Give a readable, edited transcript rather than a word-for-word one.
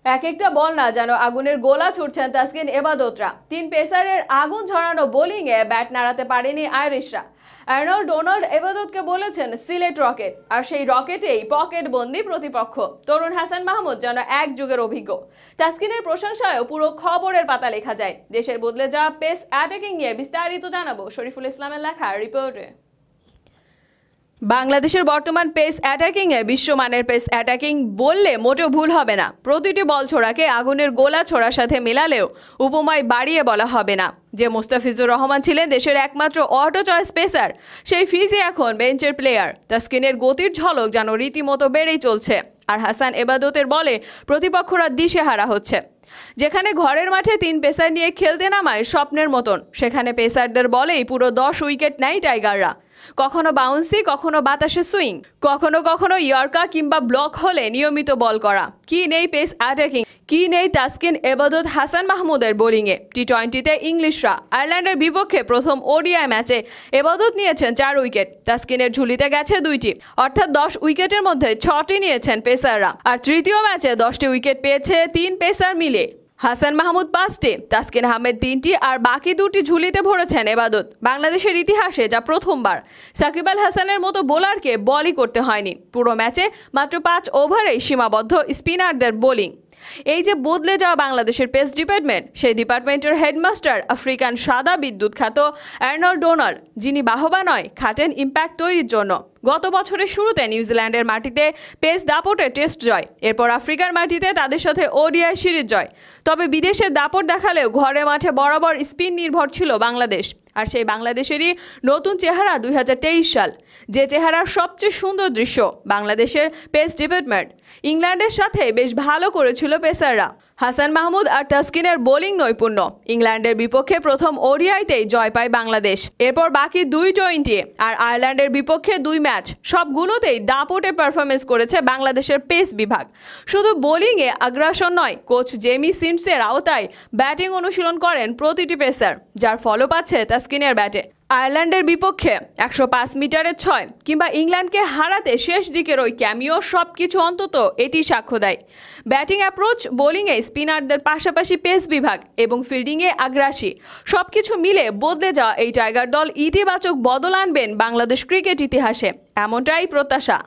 এক একটা বল না যেন আগুনের গোলা ছুটছেন তাসকিন এবাদতরা। তিন পেসারের আগুন ঝরানো বোলিংয়ে ব্যাট নাড়াতে পারেনি আইরিশরা। আর্নল্ড ডোনাল্ড এবাদতকে বলেছেন সিলেট রকেট, আর সেই রকেটেই পকেট বন্দি প্রতিপক্ষ। তরুণ হাসান মাহমুদ যেন এক যুগের অভিজ্ঞ। তাসকিনের প্রশংসায়ও পুরো খবরের পাতা লেখা যায়। দেশের বদলে যাওয়া পেস অ্যাটাকিং নিয়ে বিস্তারিত জানাবো শরীফুল ইসলামের লেখা রিপোর্টে। বাংলাদেশের বর্তমান পেস অ্যাটাকিংয়ে বিশ্বমানের পেস অ্যাটাকিং বললে মোটেও ভুল হবে না। প্রতিটি বল ছোড়াকে আগুনের গোলা ছোড়ার সাথে মেলালেও উপমায় বাড়িয়ে বলা হবে না। যে মোস্তাফিজুর রহমান ছিলেন দেশের একমাত্র অটো চয়েস পেসার, সেই ফিজি এখন বেঞ্চের প্লেয়ার। তাসকিনের গতির ঝলক যেন রীতিমতো বেড়েই চলছে, আর হাসান এবাদতের বলে প্রতিপক্ষরা দিশেহারা হচ্ছে। যেখানে ঘরের মাঠে তিন পেসার নিয়ে খেলতে নামায় স্বপ্নের মতন, সেখানে পেসারদের বলেই পুরো 10 উইকেট নেয় টাইগাররা। কখনো বাউন্সি, কখনো বাতাসে সুইং, কখনো কখনো ইয়র্কা কিংবা ব্লক হলে নিয়মিত বল করা। কি নেই পেস অ্যাটাকিং, কি নেই তাসকিন এবাদত হাসান মাহমুদের বোলিংয়ে। টি-20তে ইংলিশরা আয়ারল্যান্ডের বিপক্ষে প্রথম ওডিআই ম্যাচে এবাদত নিয়েছেন 4 উইকেট, তাসকিনের ঝুলিতে গেছে 2টি, অর্থাৎ 10 উইকেটের মধ্যে 6টি নিয়েছেন পেসাররা। আর তৃতীয় ম্যাচে 10টি উইকেট পেয়েছে 3 পেসার মিলে। হাসান মাহমুদ 5টি, তাসকিন আহমেদ 3টি, আর বাকি 2টি ঝুলিতে ভরেছেন এবাদত। বাংলাদেশের ইতিহাসে যা প্রথমবার সাকিব আল হাসানের মতো বোলারকে বলই করতে হয়নি। পুরো ম্যাচে মাত্র 5 ওভারেই সীমাবদ্ধ স্পিনারদের বোলিং। এই যে বদলে যাওয়া বাংলাদেশের পেস ডিপার্টমেন্ট, সেই ডিপার্টমেন্টের হেডমাস্টার আফ্রিকান সাদা বিদ্যুৎ খ্যাত আর্নল্ড ডোনাল্ড, যিনি বাহবা নয় খাটেন ইম্প্যাক্ট তৈরির জন্য। গত বছরের শুরুতে নিউজিল্যান্ডের মাটিতে পেস দাপটে টেস্ট জয়, এরপর আফ্রিকার মাটিতে তাদের সাথে ওডিআই সিরিজ জয়। তবে বিদেশে দাপট দেখালেও ঘরে মাঠে বরাবর স্পিন নির্ভর ছিল বাংলাদেশ। আর সেই বাংলাদেশেরই নতুন চেহারা 2023 সাল, যে চেহারার সবচেয়ে সুন্দর দৃশ্য বাংলাদেশের পেস ডিপার্টমেন্ট। ইংল্যান্ডের সাথে বেশ ভালো করেছিল পেসাররা। হাসান মাহমুদ আর তাসকিনের বোলিং নৈপুণ্য। ইংল্যান্ডের বিপক্ষে প্রথম ওডিআইতেই জয় পায় বাংলাদেশ, এরপর বাকি 2 টি-20 আর আয়ারল্যান্ডের বিপক্ষে 2 ম্যাচ, সবগুলোতেই দাপটে পারফরমেন্স করেছে বাংলাদেশের পেস বিভাগ। শুধু বোলিংয়ে আগ্রাসন নয়, কোচ জেমি সিন্ডসের আওতায় ব্যাটিং অনুশীলন করেন প্রতিটি পেসার, যার ফলও পাচ্ছে তাসকিনের ব্যাটে। আয়ারল্যান্ডের বিপক্ষে 105 মিটারের 6 কিংবা ইংল্যান্ডকে হারাতে শেষ দিকের ওই ক্যামিও, সবকিছু অন্তত এটি সাক্ষ্য দেয়। ব্যাটিং অ্যাপ্রোচ, বোলিংয়ে স্পিনারদের পাশাপাশি পেস বিভাগ এবং ফিল্ডিংয়ে আগ্রাসী, সবকিছু মিলে বদলে যাওয়া এই টাইগার দল ইতিবাচক বদল আনবেন বাংলাদেশ ক্রিকেট ইতিহাসে, এমনটাই প্রত্যাশা।